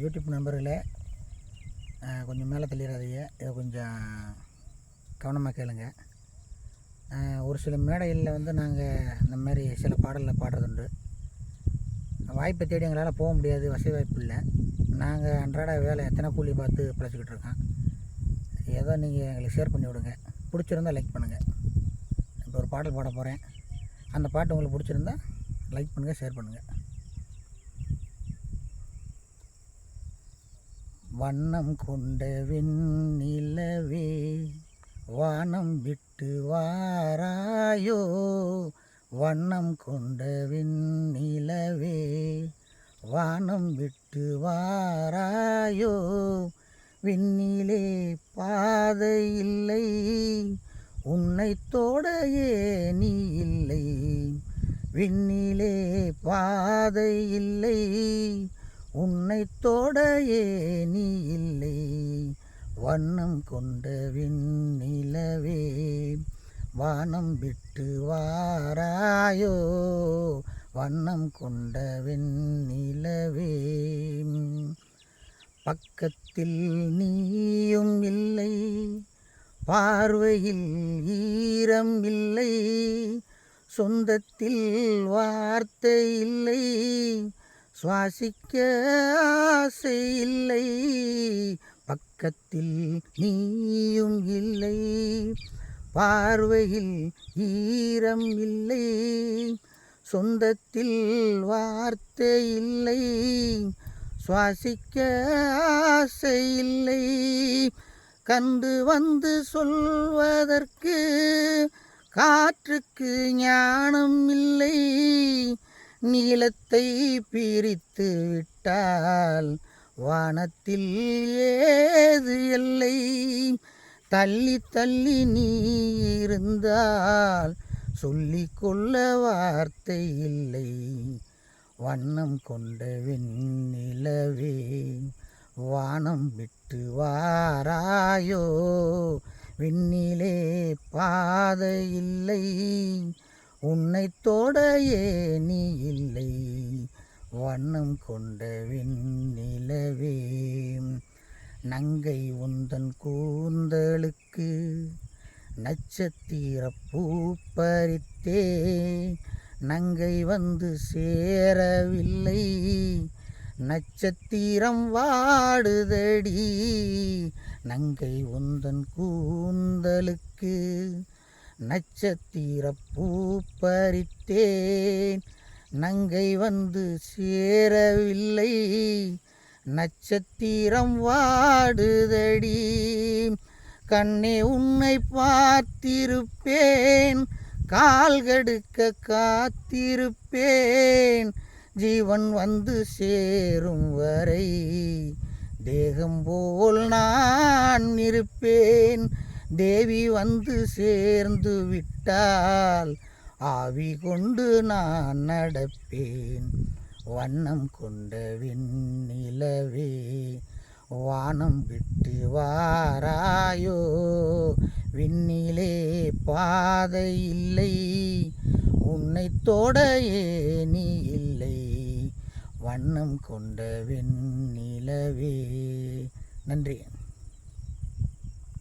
YouTube நண்பர்களே, கொஞ்சம் மேலே தள்ளிடாதீங்க. இதை கொஞ்சம் கவனமாக கேளுங்க. ஒரு சில மேடைகளில் வந்து நாங்கள் இந்த மாதிரி சில பாடலில் பாடுறதுண்டு. வாய்ப்பை தேடி எங்களால் போக முடியாது, வசதி வாய்ப்பு இல்லை. நாங்கள் அன்றாட வேலை எத்தனை கூலி பார்த்து பிழைச்சிக்கிட்டு இருக்கோம். ஏதோ நீங்கள் எங்களுக்கு ஷேர் பண்ணி விடுங்க. பிடிச்சிருந்தால் லைக் பண்ணுங்கள். இப்போ ஒரு பாடல் பாட போகிறேன். அந்த பாட்டு உங்களுக்கு பிடிச்சிருந்தா லைக் பண்ணுங்கள், ஷேர் பண்ணுங்கள். வண்ணம் கொண்ட வெண்ணிலவே வானம் விட்டு வாராயோ, வண்ணம் கொண்ட வெண்ணிலவே வானம் விட்டு வாராயோ, விண்ணிலே பாதை இல்லை உன்னை தோட நீ இல்லை, விண்ணிலே பாதை இல்லை உன்னை தோட நீ இல்லை, வண்ணம் கொண்ட வெண்ணிலவே வானம் விட்டு வாராயோ, வண்ணம் கொண்ட வெண்ணிலவே. பக்கத்தில் நீயும் இல்லை, பார்வையில் ஈரம் இல்லை, சொந்தத்தில் வார்த்தை இல்லை, சுவாசிக்க ஆசை இல்லை, பக்கத்தில் நீயும் இல்லை, பார்வையில் ஈரம் இல்லை, சொந்தத்தில் வார்த்தை இல்லை, சுவாசிக்க ஆசை இல்லை, கண்டு வந்து சொல்வதற்கு காற்றுக்கு ஞானம் இல்லை, நீளத்தை பிரித்து விட்டால் வானத்தில் ஏது எல்லை, தள்ளி தள்ளி நீ இருந்தால் சொல்லிக்கொள்ள வார்த்தை இல்லை, வண்ணம் கொண்ட வெண்ணிலவே வானம் விட்டு வாராயோ, விண்ணிலே பாதை இல்லை உன்னை தோட நீ இல்லை, வண்ணம் கொண்ட வெண்ணிலவே. நங்கை உந்தன் கூந்தலுக்கு நட்சத்திர பூ பறித்தே, நங்கை வந்து சேரவில்லை நட்சத்திரம் வாடுதடி, நங்கை உந்தன் கூந்தலுக்கு நட்சத்திர பூ பறித்தேன், நங்கை வந்து சேரவில்லை நட்சத்திரம் வாடுதடி, கண்ணே உன்னை பார்த்திருப்பேன் கால் கடுக்க காத்திருப்பேன், ஜீவன் வந்து சேரும் வரை தேகம் போல் நான் இருப்பேன், தேவி வந்து சேர்ந்து விட்டால் ஆவி கொண்டு நான் நடப்பேன், வண்ணம் கொண்ட வெண்ணிலவே வானம் விட்டு வாராயோ, விண்ணிலே பாதை இல்லை உன்னை தோட நீ இல்லை, வண்ணம் கொண்ட வெண்ணிலவே. நன்றி.